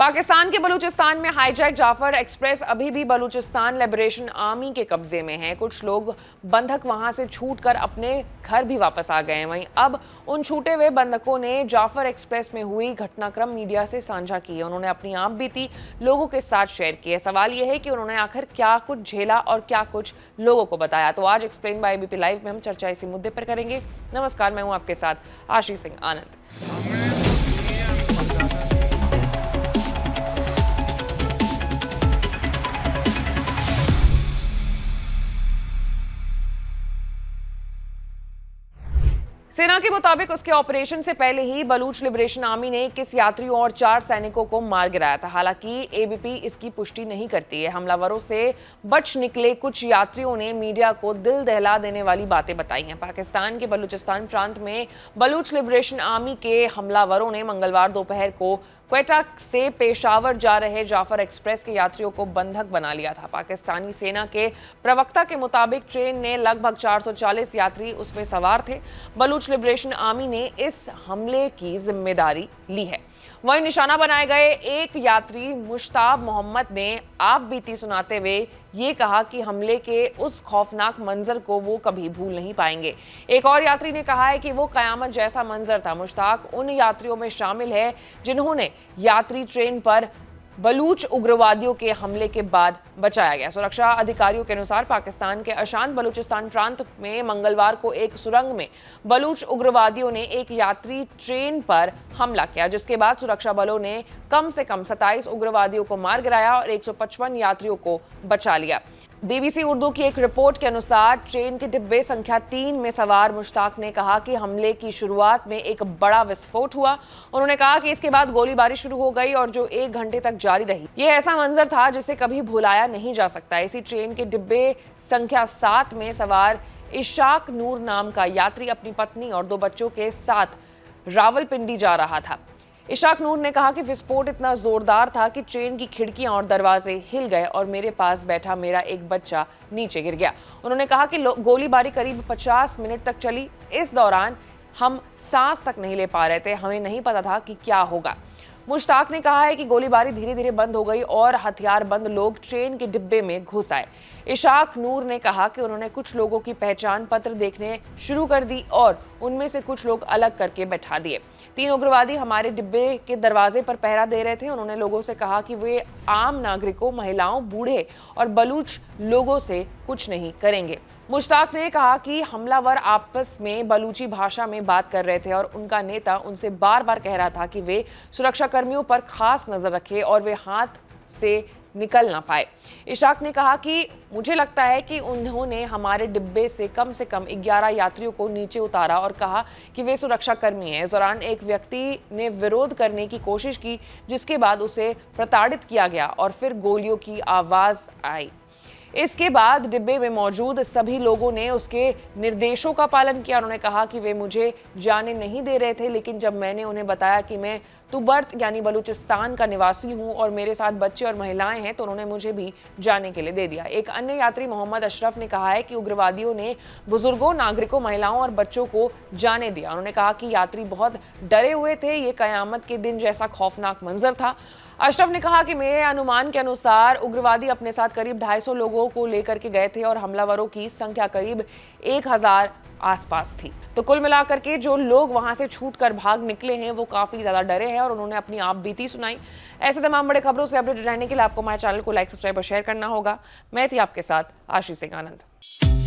पाकिस्तान के बलूचिस्तान में hijack Jafar express अभी भी बलूचिस्तान लिबरेशन आर्मी के कब्जे में है। कुछ लोग बंधक वहां से छूटकर अपने घर भी वापस आ गए हैं। वहीं अब उन छूटे हुए बंधकों ने जाफर एक्सप्रेस में हुई घटनाक्रम मीडिया से साझा की है। उन्होंने अपनी आप बीती लोगों के साथ शेयर की है। सवाल यह है कि उन्होंने आखिर क्या कुछ झेला और क्या कुछ लोगों को बताया। तो आज एक्सप्लेन बाय एबीपी लाइव में हम चर्चा इसी मुद्दे पर करेंगे। नमस्कार, मैं हूं आपके साथ आशीष सिंह आनंद। सेना के मुताबिक उसके ऑपरेशन से पहले ही बलूच लिबरेशन आर्मी ने 21 यात्रियों और 4 सैनिकों को मार गिराया था। हालांकि एबीपी इसकी पुष्टि नहीं करती है। हमलावरों से बच निकले कुछ यात्रियों ने मीडिया को दिल दहला देने वाली बातें बताई हैं। पाकिस्तान के बलूचिस्तान प्रांत में बलूच लिबरेशन आर्मी के हमलावरों ने मंगलवार दोपहर को क्वेटा से पेशावर जा रहे जाफर एक्सप्रेस के यात्रियों को बंधक बना लिया था। पाकिस्तानी सेना के प्रवक्ता के मुताबिक ट्रेन ने लगभग 440 यात्री उसमें सवार थे। बलूच लिबरेशन आर्मी ने इस हमले की जिम्मेदारी ली है। वहीं निशाना बनाए गए एक यात्री मुश्ताब मोहम्मद ने आप बीती सुनाते हुए ये कहा कि हमले के उस खौफनाक मंजर को वो कभी भूल नहीं पाएंगे। एक और यात्री ने कहा है कि वो कयामत जैसा मंजर था। मुश्ताक उन यात्रियों में शामिल है जिन्होंने यात्री ट्रेन पर बलूच उग्रवादियों के हमले के बाद बचाया गया। सुरक्षा अधिकारियों के अनुसार पाकिस्तान के अशांत बलूचिस्तान प्रांत में मंगलवार को एक सुरंग में बलूच उग्रवादियों ने एक यात्री ट्रेन पर हमला किया, जिसके बाद सुरक्षा बलों ने कम से कम 27 उग्रवादियों को मार गिराया और 155 यात्रियों को बचा लिया। बीबीसी उर्दू की एक रिपोर्ट के अनुसार ट्रेन के डिब्बे संख्या 3 में सवार मुश्ताक ने कहा कि हमले की शुरुआत में एक बड़ा विस्फोट हुआ। उन्होंने कहा कि इसके बाद गोलीबारी शुरू हो गई और जो 1 घंटे तक जारी रही। यह ऐसा मंजर था जिसे कभी भुलाया नहीं जा सकता। इसी ट्रेन के डिब्बे संख्या 7 में सवार इशाक नूर नाम का यात्री अपनी पत्नी और 2 बच्चों के साथ रावलपिंडी जा रहा था। इशाक नूर ने कहा कि विस्फोट इतना जोरदार था कि ट्रेन की खिड़कियां और दरवाजे हिल गए और मेरे पास बैठा मेरा एक बच्चा नीचे गिर गया। उन्होंने कहा कि गोलीबारी करीब 50 मिनट तक चली। इस दौरान हम सांस तक नहीं ले पा रहे थे, हमें नहीं पता था कि क्या होगा। मुश्ताक ने कहा है कि गोलीबारी धीरे धीरे बंद हो गई और हथियारबंद लोग ट्रेन के डिब्बे में घुस आए। इशाक नूर ने कहा कि उन्होंने कुछ लोगों की पहचान पत्र देखने शुरू कर दी और उनमें से कुछ लोग अलग करके बैठा दिए। 3 उग्रवादी हमारे डिब्बे के दरवाजे पर पहरा दे रहे थे। उन्होंने लोगों से कहा कि वे आम नागरिकों, महिलाओं, बूढ़े और बलूच लोगों से कुछ नहीं करेंगे। मुश्ताक ने कहा कि हमलावर आपस में बलूची भाषा में बात कर रहे थे और उनका नेता उनसे बार बार कह रहा था कि वे सुरक्षा कर्मियों पर खास नजर रखें और वे हाथ से निकल ना पाए। इशाक ने कहा कि मुझे लगता है कि उन्होंने हमारे डिब्बे से कम 11 यात्रियों को नीचे उतारा और कहा कि वे सुरक्षा कर्मी हैं। इस दौरान एक व्यक्ति ने विरोध करने की कोशिश की, जिसके बाद उसे प्रताड़ित किया गया और फिर गोलियों की आवाज आई। इसके बाद डिब्बे में मौजूद सभी लोगों ने उसके निर्देशों का पालन किया। उन्होंने कहा कि वे मुझे जाने नहीं दे रहे थे, लेकिन जब मैंने उन्हें बताया कि मैं तुबर्त यानी बलूचिस्तान का निवासी हूं और मेरे साथ बच्चे और महिलाएं हैं, तो उन्होंने मुझे भी जाने के लिए दे दिया। एक अन्य यात्री मोहम्मद अशरफ ने कहा है कि उग्रवादियों ने बुजुर्गों, नागरिकों, महिलाओं और बच्चों को जाने दिया। उन्होंने कहा कि यात्री बहुत डरे हुए थे। ये कयामत के दिन जैसा खौफनाक मंजर था। अशरफ ने कहा कि मेरे अनुमान के अनुसार उग्रवादी अपने साथ करीब 250 लोगों को लेकर के गए थे और हमलावरों की संख्या करीब 1000 आसपास थी। तो कुल मिलाकर के जो लोग वहां से छूटकर भाग निकले हैं वो काफी ज्यादा डरे हैं और उन्होंने अपनी आप बीती सुनाई। ऐसे तमाम बड़े खबरों से अपडेटेड रहने के लिए आपको हमारे चैनल को लाइक, सब्सक्राइब और शेयर करना होगा। मैं थी आपके साथ आशीष सिंह आनंद।